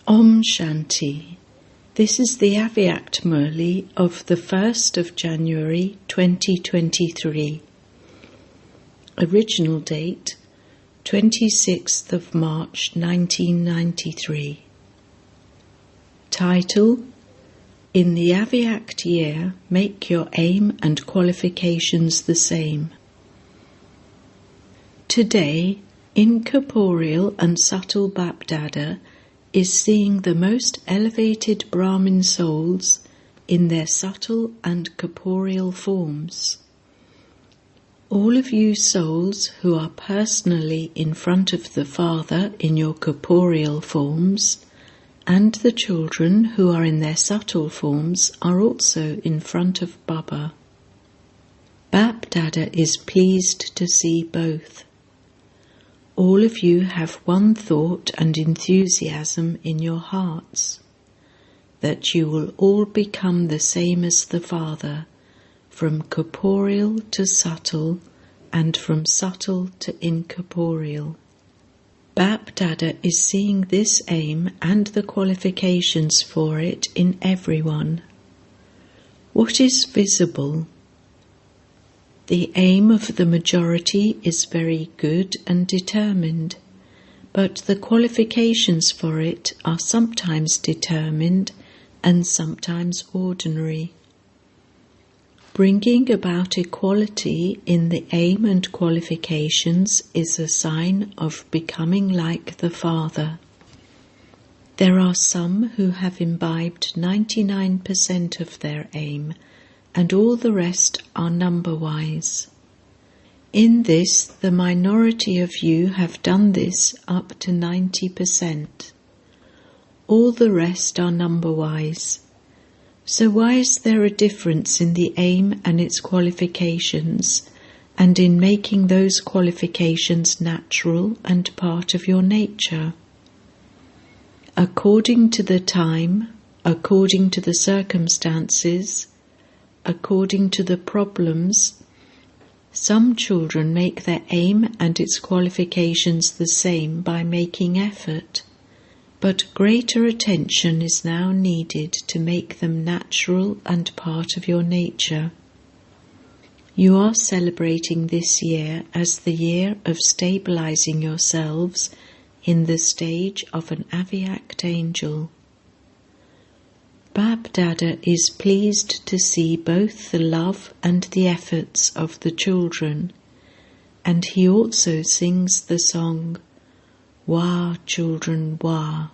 Om Shanti. This is the Avyakt Murli of the 1st of January 2023. Original date 26th of March 1993. Title: In the Avyakt year, make your aim and qualifications the same. Today, incorporeal and subtle Bapdada is seeing the most elevated Brahmin souls in their subtle and corporeal forms. All of you souls who are personally in front of the Father in your corporeal forms, and the children who are in their subtle forms are also in front of Baba. Bapdada is pleased to see both. All of you have one thought and enthusiasm in your hearts, that you will all become the same as the Father, from corporeal to subtle, and from subtle to incorporeal. Bapdada is seeing this aim and the qualifications for it in everyone. What is visible? The aim of the majority is very good and determined, but the qualifications for it are sometimes determined and sometimes ordinary. Bringing about equality in the aim and qualifications is a sign of becoming like the Father. There are some who have imbibed 99% of their aim, and all the rest are number-wise. In this, the minority of you have done this up to 90%. All the rest are number-wise. So why is there a difference in the aim and its qualifications, and in making those qualifications natural and part of your nature? According to the time, according to the circumstances, according to the problems, some children make their aim and its qualifications the same by making effort, but greater attention is now needed to make them natural and part of your nature. You are celebrating this year as the year of stabilizing yourselves in the stage of an Avyakt angel. Bapdada is pleased to see both the love and the efforts of the children, and he also sings the song, Wah, children, wah.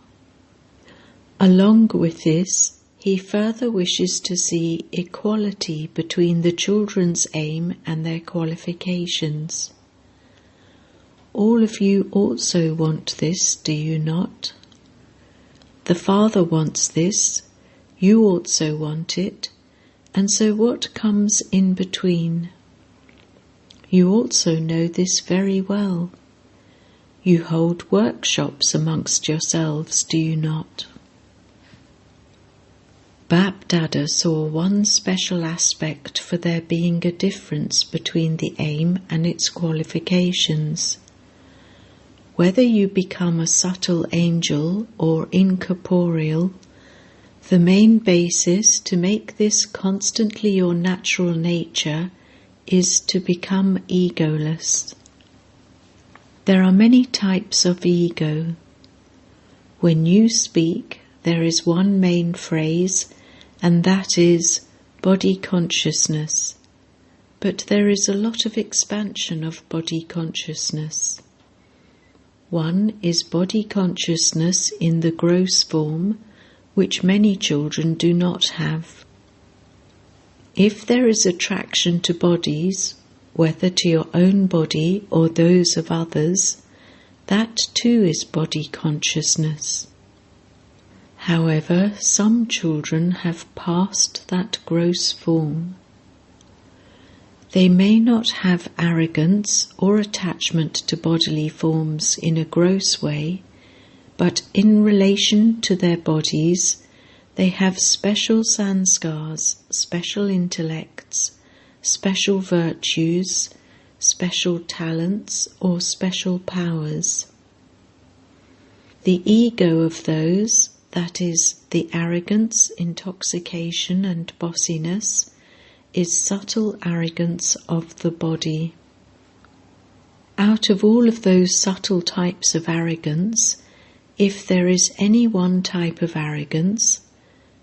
Along with this, he further wishes to see equality between the children's aim and their qualifications. All of you also want this, do you not? The Father wants this. You also want it, and so what comes in between? You also know this very well. You hold workshops amongst yourselves, do you not? Bapdada saw one special aspect for there being a difference between the aim and its qualifications. Whether you become a subtle angel or incorporeal, the main basis to make this constantly your natural nature is to become egoless. There are many types of ego. When you speak, there is one main phrase, and that is body consciousness. But there is a lot of expansion of body consciousness. One is body consciousness in the gross form, which many children do not have. If there is attraction to bodies, whether to your own body or those of others, that too is body consciousness. However, some children have passed that gross form. They may not have arrogance or attachment to bodily forms in a gross way, but in relation to their bodies, they have special sanskars, special intellects, special virtues, special talents, or special powers. The ego of those, that is, the arrogance, intoxication and bossiness, is subtle arrogance of the body. Out of all of those subtle types of arrogance, if there is any one type of arrogance,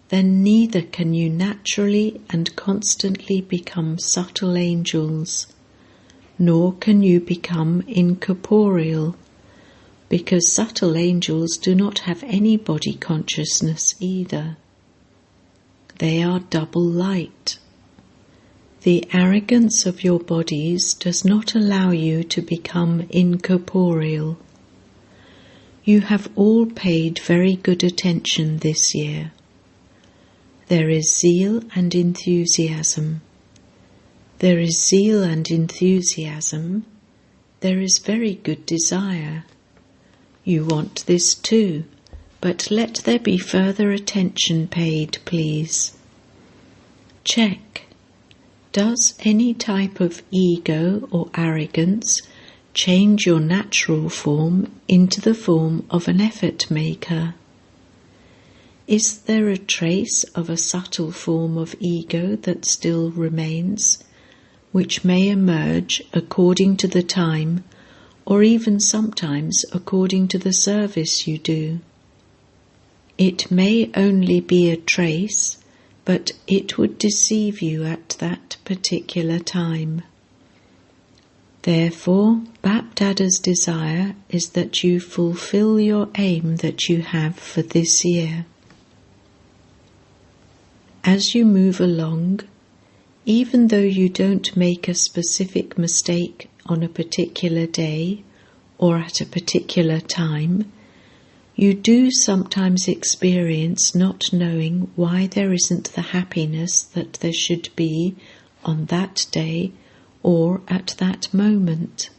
then neither can you naturally and constantly become subtle angels, nor can you become incorporeal, because subtle angels do not have any body consciousness either. They are double light. The arrogance of your bodies does not allow you to become incorporeal. You have all paid very good attention this year. There is zeal and enthusiasm. There is zeal and enthusiasm. There is very good desire. You want this too, but let there be further attention paid, please. Check. Does any type of ego or arrogance change your natural form into the form of an effort maker? Is there a trace of a subtle form of ego that still remains, which may emerge according to the time, or even sometimes according to the service you do? It may only be a trace, but it would deceive you at that particular time. Therefore, Bap-Dada's desire is that you fulfill your aim that you have for this year. As you move along, even though you don't make a specific mistake on a particular day or at a particular time, you do sometimes experience not knowing why there isn't the happiness that there should be on that day or at that moment.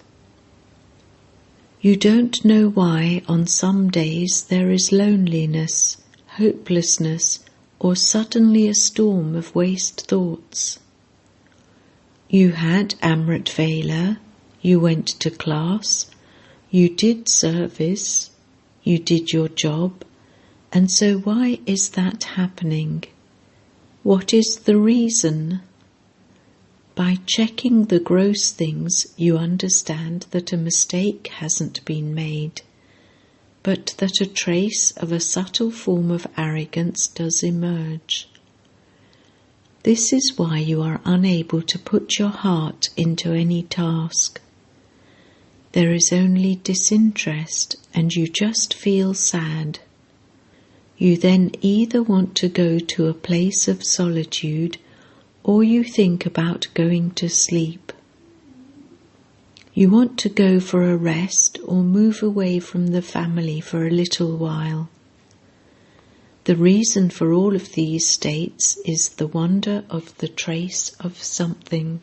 You don't know why on some days there is loneliness, hopelessness, or suddenly a storm of waste thoughts. You had Amrit Vela, you went to class, you did service, you did your job, and so why is that happening? What is the reason? By checking the gross things, you understand that a mistake hasn't been made, but that a trace of a subtle form of arrogance does emerge. This is why you are unable to put your heart into any task. There is only disinterest, and you just feel sad. You then either want to go to a place of solitude, or you think about going to sleep. You want to go for a rest or move away from the family for a little while. The reason for all of these states is the wonder of the trace of something.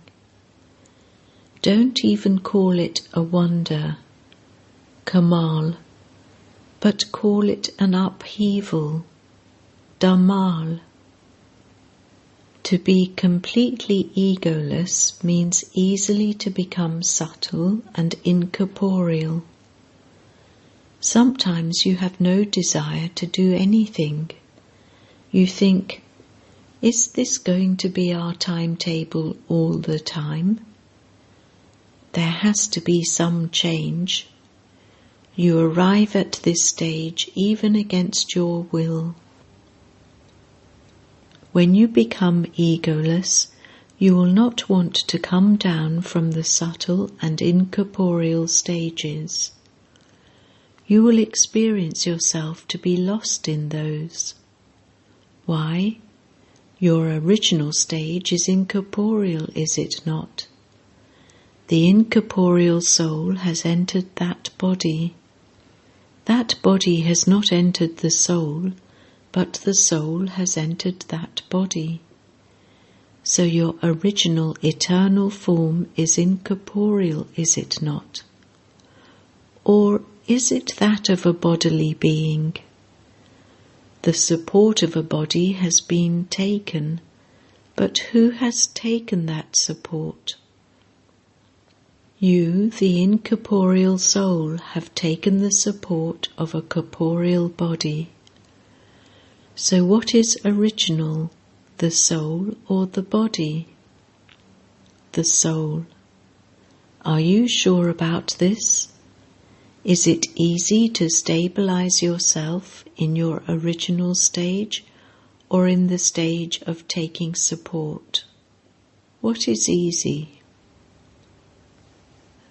Don't even call it a wonder, Kamal, but call it an upheaval, Damal. To be completely egoless means easily to become subtle and incorporeal. Sometimes you have no desire to do anything. You think, is this going to be our timetable all the time? There has to be some change. You arrive at this stage even against your will. When you become egoless, you will not want to come down from the subtle and incorporeal stages. You will experience yourself to be lost in those. Why? Your original stage is incorporeal, is it not? The incorporeal soul has entered that body. That body has not entered the soul, but the soul has entered that body. So your original eternal form is incorporeal, is it not? Or is it that of a bodily being? The support of a body has been taken, but who has taken that support? You, the incorporeal soul, have taken the support of a corporeal body. So what is original, the soul or the body? The soul. Are you sure about this? Is it easy to stabilize yourself in your original stage or in the stage of taking support? What is easy?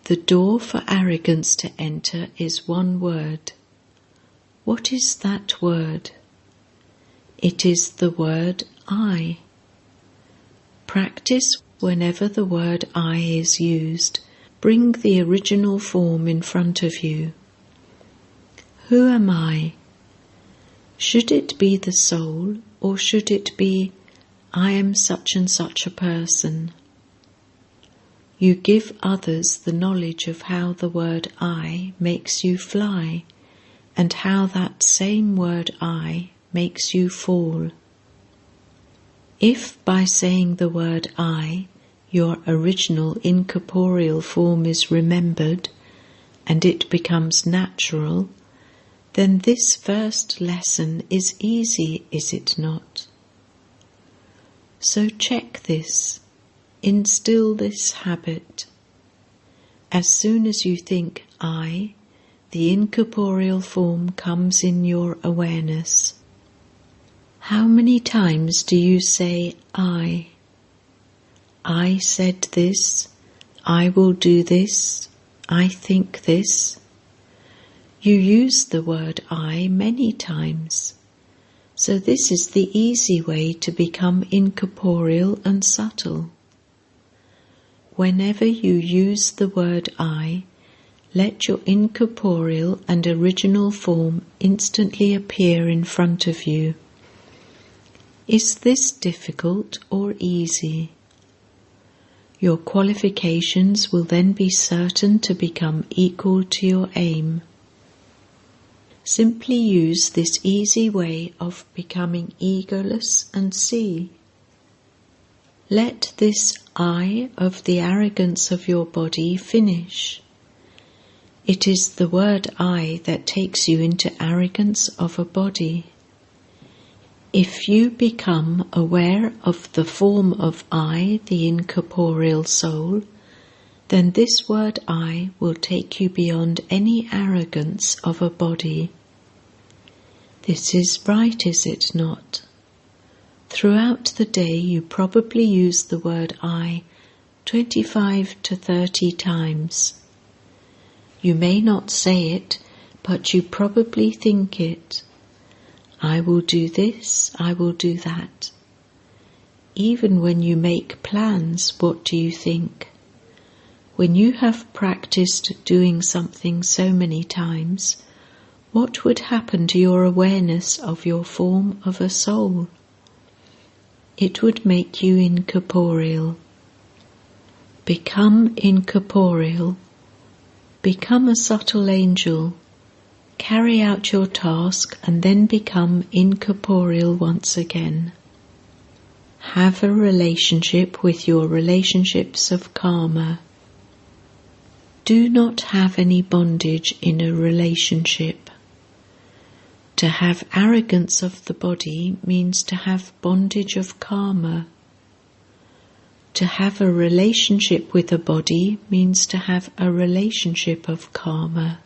The door for arrogance to enter is one word. What is that word? It is the word I. Practice whenever the word I is used. Bring the original form in front of you. Who am I? Should it be the soul, or should it be, I am such and such a person? You give others the knowledge of how the word I makes you fly, and how that same word I makes you fall. If by saying the word I, your original incorporeal form is remembered, and it becomes natural, then this first lesson is easy, is it not? So check this, instill this habit. As soon as you think I, the incorporeal form comes in your awareness. How many times do you say I? I said this, I will do this, I think this. You use the word I many times. So this is the easy way to become incorporeal and subtle. Whenever you use the word I, let your incorporeal and original form instantly appear in front of you. Is this difficult or easy? Your qualifications will then be certain to become equal to your aim. Simply use this easy way of becoming egoless and see. Let this I of the arrogance of your body finish. It is the word I that takes you into arrogance of a body. If you become aware of the form of I, the incorporeal soul, then this word I will take you beyond any arrogance of a body. This is right, is it not? Throughout the day you probably use the word I 25 to 30 times. You may not say it, but you probably think it. I will do this, I will do that. Even when you make plans, what do you think? When you have practiced doing something so many times, what would happen to your awareness of your form of a soul? It would make you incorporeal. Become incorporeal. Become a subtle angel. Carry out your task and then become incorporeal once again. Have a relationship with your relationships of karma. Do not have any bondage in a relationship. To have arrogance of the body means to have bondage of karma. To have a relationship with a body means to have a relationship of karma.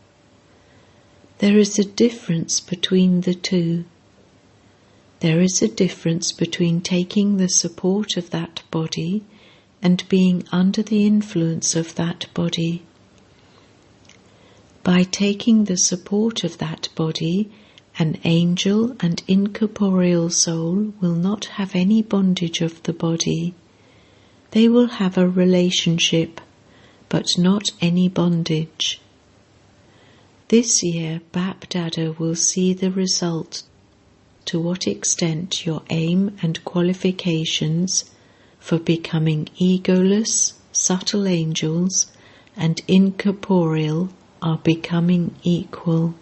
There is a difference between the two. There is a difference between taking the support of that body and being under the influence of that body. By taking the support of that body, an angel and incorporeal soul will not have any bondage of the body. They will have a relationship, but not any bondage. This year, Bap Dada will see the result, to what extent your aim and qualifications for becoming egoless, subtle angels and incorporeal are becoming equal.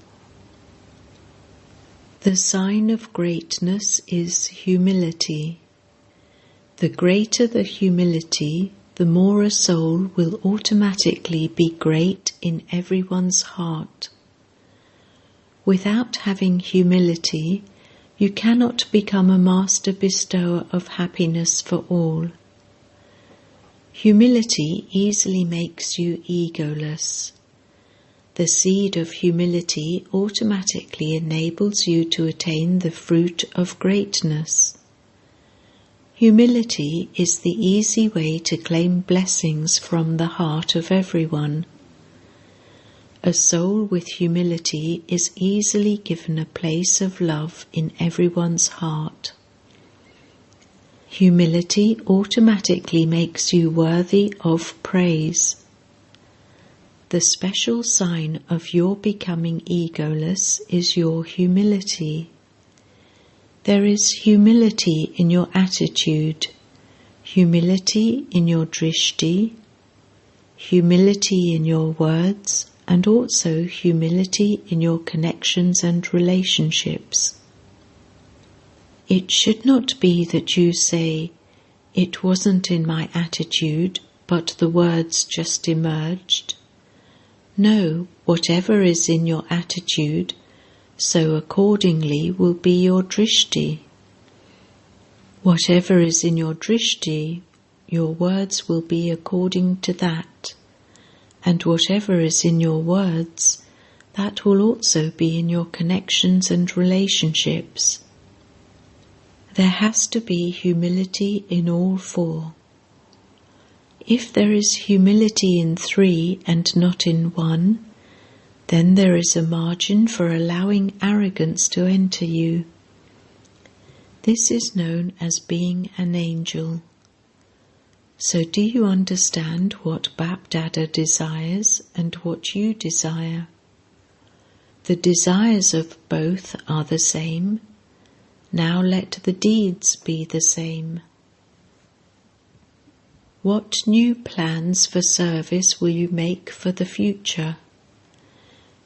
The sign of greatness is humility. The greater the humility, the more a soul will automatically be great in everyone's heart. Without having humility, You cannot become a master bestower of happiness for all. Humility easily makes you egoless. The seed of humility automatically enables you to attain the fruit of greatness. Humility is the easy way to claim blessings from the heart of everyone. A soul with humility is easily given a place of love in everyone's heart. Humility automatically makes you worthy of praise. The special sign of your becoming egoless is your humility. There is humility in your attitude, humility in your drishti, humility in your words, and also humility in your connections and relationships. It should not be that you say, "It wasn't in my attitude, but the words just emerged." No, whatever is in your attitude, so accordingly will be your drishti. Whatever is in your drishti, your words will be according to that. And whatever is in your words, that will also be in your connections and relationships. There has to be humility in all four. If there is humility in three and not in one, then there is a margin for allowing arrogance to enter you. This is known as being an angel. So do you understand what Bap-Dada desires and what you desire? The desires of both are the same. Now let the deeds be the same. What new plans for service will you make for the future?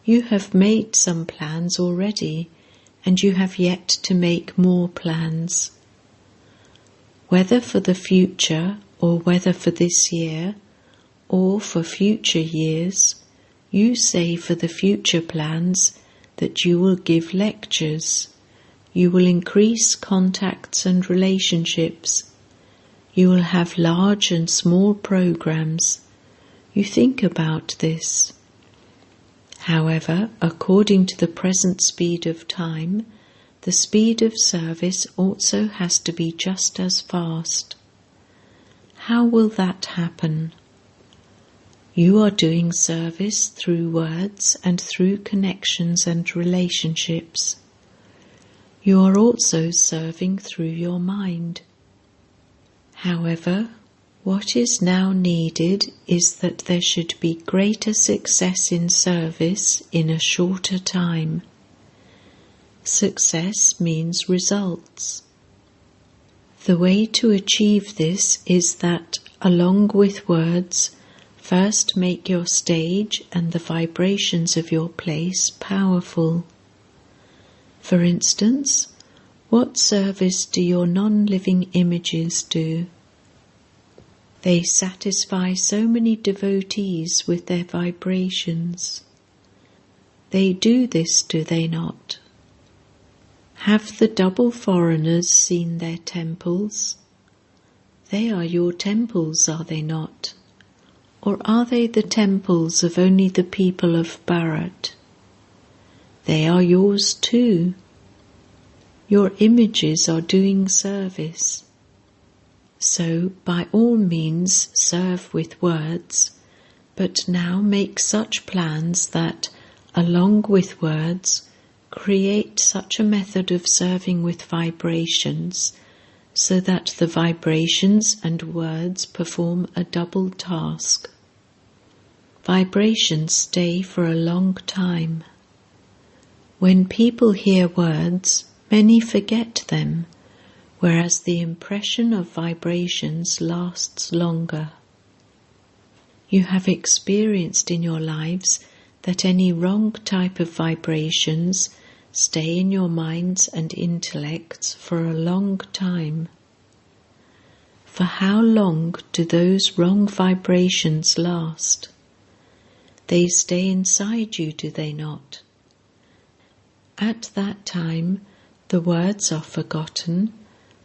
You have made some plans already, and you have yet to make more plans. Whether for the future, or whether for this year, or for future years, you say for the future plans that you will give lectures. You will increase contacts and relationships. You will have large and small programs. You think about this. However, according to the present speed of time, the speed of service also has to be just as fast. How will that happen? You are doing service through words and through connections and relationships. You are also serving through your mind. However, what is now needed is that there should be greater success in service in a shorter time. Success means results. The way to achieve this is that, along with words, first make your stage and the vibrations of your place powerful. For instance, what service do your non-living images do? They satisfy so many devotees with their vibrations. They do this, do they not? Have the double foreigners seen their temples? They are your temples, are they not? Or are they the temples of only the people of Bharat? They are yours too. Your images are doing service. So, by all means, serve with words, but now make such plans that, along with words, create such a method of serving with vibrations, so that the vibrations and words perform a double task. Vibrations stay for a long time. When people hear words, many forget them, whereas the impression of vibrations lasts longer. You have experienced in your lives that any wrong type of vibrations stay in your minds and intellects for a long time. For how long do those wrong vibrations last? They stay inside you, do they not? At that time, the The words are forgotten,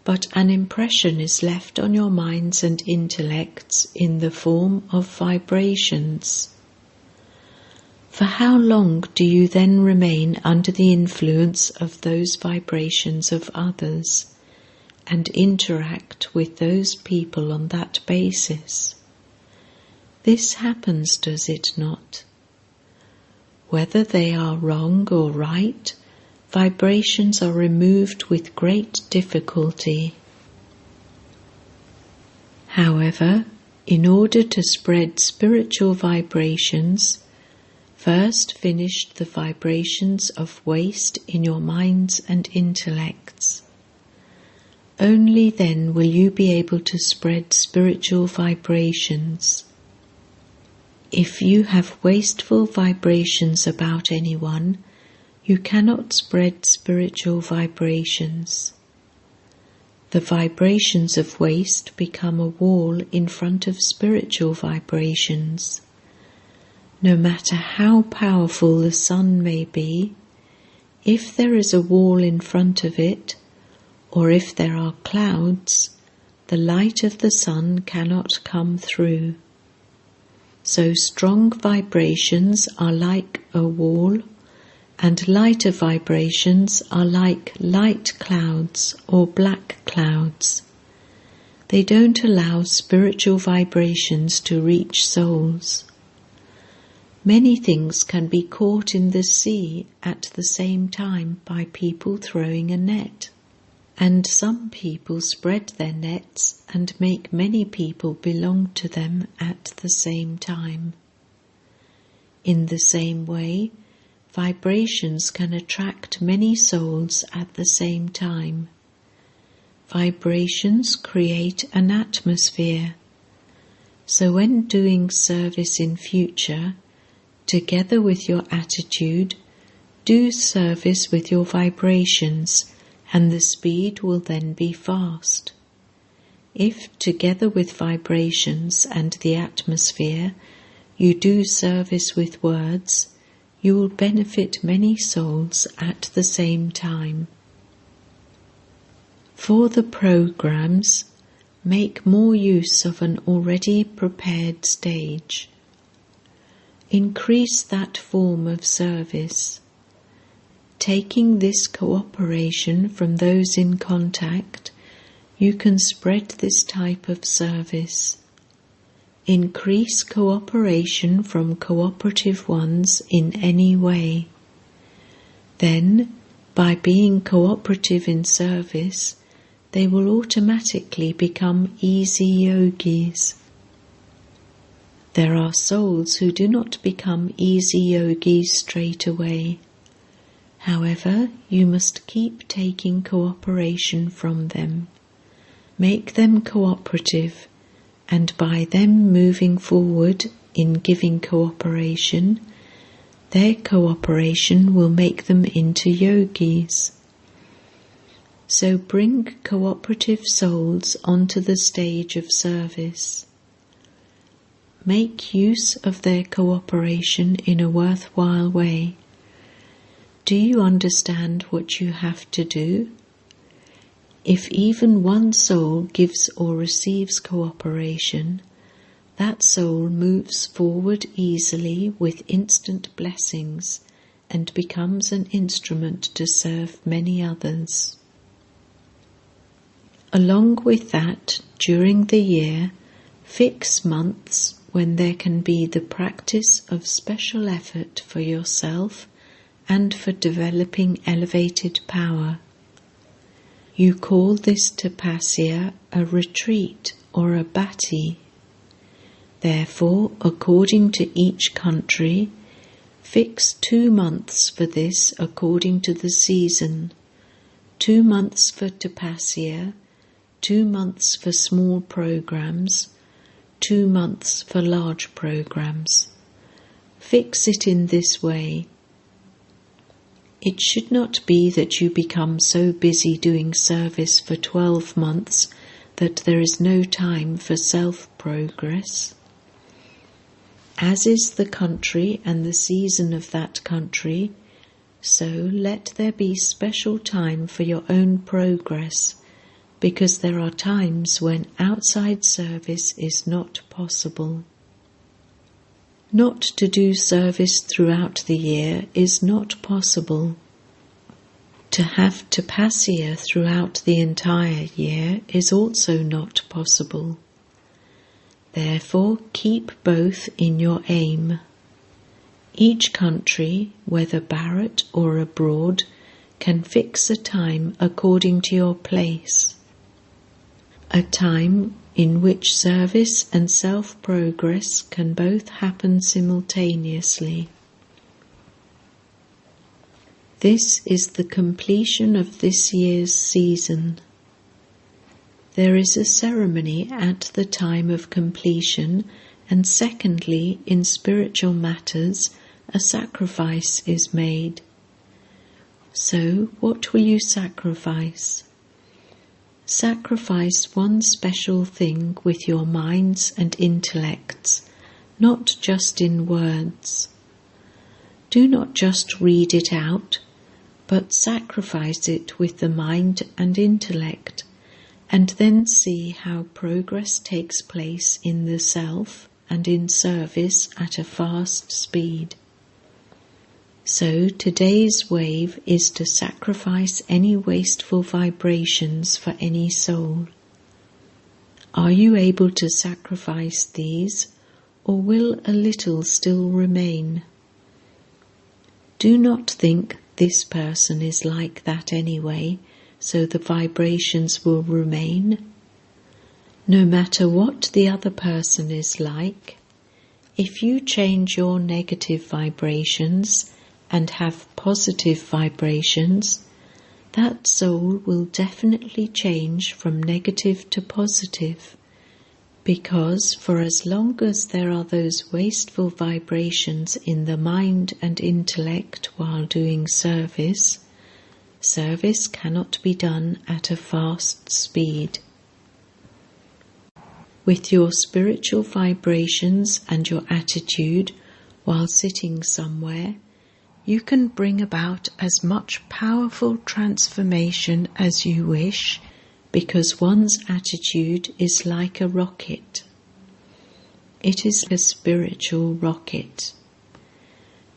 but an impression is left on your minds and intellects in the form of vibrations. For how long do you then remain under the influence of those vibrations of others and interact with those people on that basis? This happens, does it not? Whether they are wrong or right, vibrations are removed with great difficulty. However, in order to spread spiritual vibrations, first finish the vibrations of waste in your minds and intellects. Only then will you be able to spread spiritual vibrations. If you have wasteful vibrations about anyone, you cannot spread spiritual vibrations. The vibrations of waste become a wall in front of spiritual vibrations. No matter how powerful the sun may be, if there is a wall in front of it, or if there are clouds, the light of the sun cannot come through. So strong vibrations are like a wall, and lighter vibrations are like light clouds or black clouds. They don't allow spiritual vibrations to reach souls. Many things can be caught in the sea at the same time by people throwing a net, and some people spread their nets and make many people belong to them at the same time. In the same way, vibrations can attract many souls at the same time. Vibrations create an atmosphere. So when doing service in future, together with your attitude, do service with your vibrations, and the speed will then be fast. If, together with vibrations and the atmosphere, you do service with words, you will benefit many souls at the same time. For the programs, make more use of an already prepared stage. Increase that form of service. Taking this cooperation from those in contact, you can spread this type of service. Increase cooperation from cooperative ones in any way. Then, by being cooperative in service, they will automatically become easy yogis. There are souls who do not become easy yogis straight away. However, you must keep taking cooperation from them. Make them cooperative, and by them moving forward in giving cooperation, their cooperation will make them into yogis. So bring cooperative souls onto the stage of service. Make use of their cooperation in a worthwhile way. Do you understand what you have to do? If even one soul gives or receives cooperation, that soul moves forward easily with instant blessings and becomes an instrument to serve many others. Along with that, during the year, fix months when there can be the practice of special effort for yourself and for developing elevated power. You call this tapasya a retreat or a bhati. Therefore, according to each country, fix 2 months for this according to the season, 2 months for tapasya, 2 months for small programs, 2 months for large programs. Fix it in this way. It should not be that you become so busy doing service for 12 months that there is no time for self-progress. As is the country and the season of that country, So let there be special time for your own progress, because there are times when outside service is not possible. Not to do service throughout the year is not possible. To have tapasya throughout the entire year is also not possible. Therefore, keep both in your aim. Each country, whether Bharat or abroad, can fix a time according to your place. A time in which service and self-progress can both happen simultaneously. This is the completion of this year's season. There is a ceremony at the time of completion, and secondly, in spiritual matters, a sacrifice is made. So, what will you sacrifice? Sacrifice one special thing with your minds and intellects, not just in words. Do not just read it out, but sacrifice it with the mind and intellect, and then see how progress takes place in the self and in service at a fast speed. So today's wave is to sacrifice any wasteful vibrations for any soul. Are you able to sacrifice these, or will a little still remain? Do not think this person is like that anyway, so the vibrations will remain. No matter what the other person is like, if you change your negative vibrations and have positive vibrations, that soul will definitely change from negative to positive, because for as long as there are those wasteful vibrations in the mind and intellect while doing service, service cannot be done at a fast speed. With your spiritual vibrations and your attitude while sitting somewhere, you can bring about as much powerful transformation as you wish, because one's attitude is like a rocket. It is a spiritual rocket.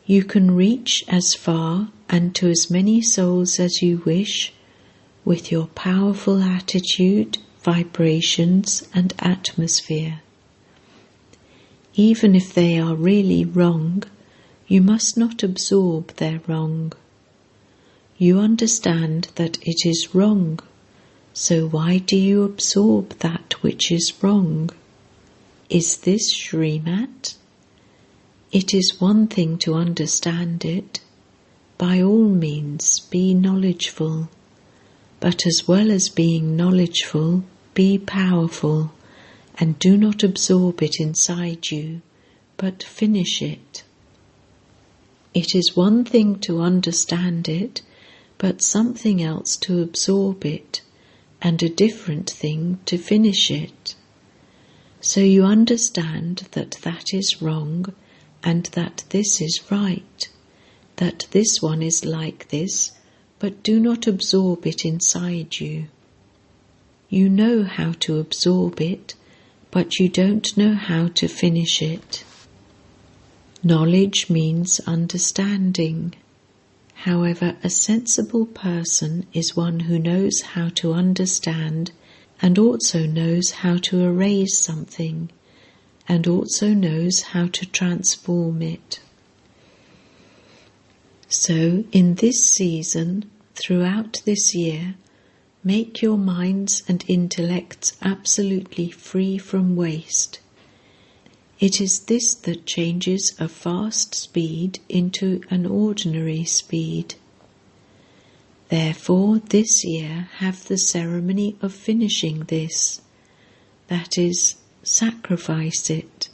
You can reach as far and to as many souls as you wish with your powerful attitude, vibrations, and atmosphere. Even if they are really wrong, you must not absorb their wrong. You understand that it is wrong, so why do you absorb that which is wrong? Is this Srimat? It is one thing to understand it. By all means, be knowledgeful, but as well as being knowledgeful, be powerful, and do not absorb it inside you, but finish it. It is one thing to understand it, but something else to absorb it, and a different thing to finish it. So you understand that that is wrong, and that this is right, that this one is like this, but do not absorb it inside you. You know how to absorb it, but you don't know how to finish it. Knowledge means understanding. However, a sensible person is one who knows how to understand and also knows how to erase something and also knows how to transform it. So, in this season, throughout this year, make your minds and intellects absolutely free from waste. It is this that changes a fast speed into an ordinary speed. Therefore, this year have the ceremony of finishing this, that is, sacrifice it.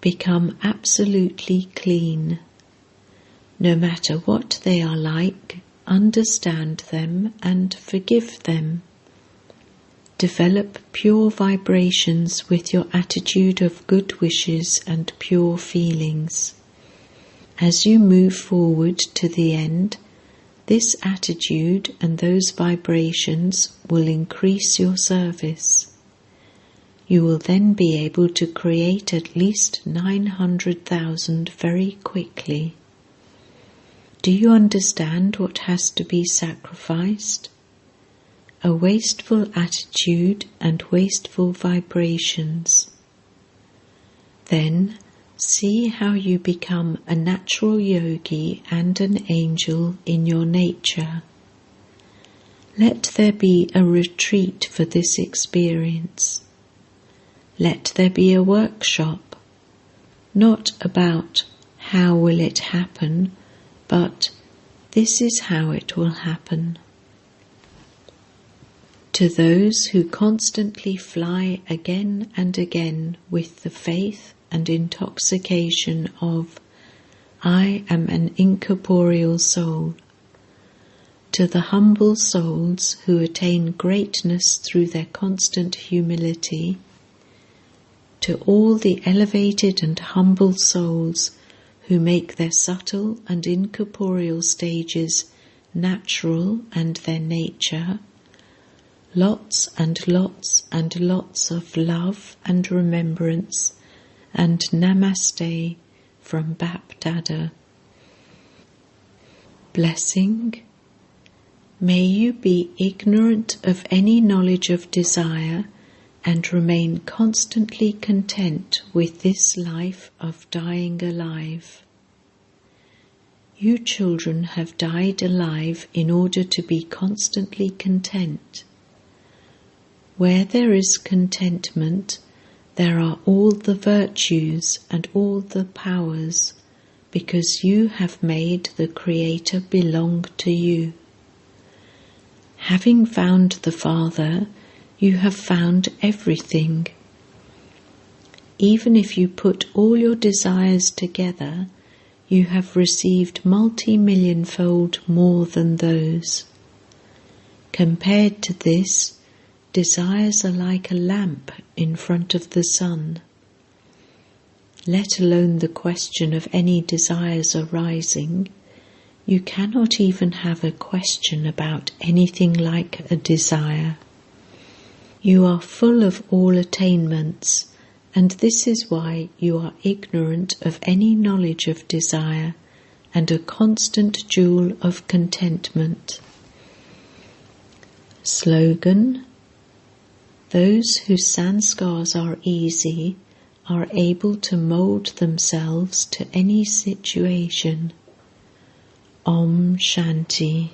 Become absolutely clean. No matter what they are like, understand them and forgive them. Develop pure vibrations with your attitude of good wishes and pure feelings. As you move forward to the end, this attitude and those vibrations will increase your service. You will then be able to create at least 900,000 very quickly. Do you understand what has to be sacrificed? A wasteful attitude and wasteful vibrations. Then see how you become a natural yogi and an angel in your nature. Let there be a retreat for this experience. Let there be a workshop, not about how will it happen, but this is how it will happen. To those who constantly fly again and again with the faith and intoxication of, I am an incorporeal soul, to the humble souls who attain greatness through their constant humility, to all the elevated and humble souls who make their subtle and incorporeal stages natural and their nature, lots and lots and lots of love and remembrance and namaste from Bap Dada. Blessing. May you be ignorant of any knowledge of desire and remain constantly content with this life of dying alive. You children have died alive in order to be constantly content. Where there is contentment, there are all the virtues and all the powers, because you have made the Creator belong to you. Having found the Father, you have found everything. Even if you put all your desires together, you have received multi-million-fold more than those. Compared to this, desires are like a lamp in front of the sun. Let alone the question of any desires arising, you cannot even have a question about anything like a desire. You are full of all attainments, and this is why you are ignorant of any knowledge of desire and a constant jewel of contentment. Slogan: those whose sanskars are easy are able to mould themselves to any situation. Om Shanti.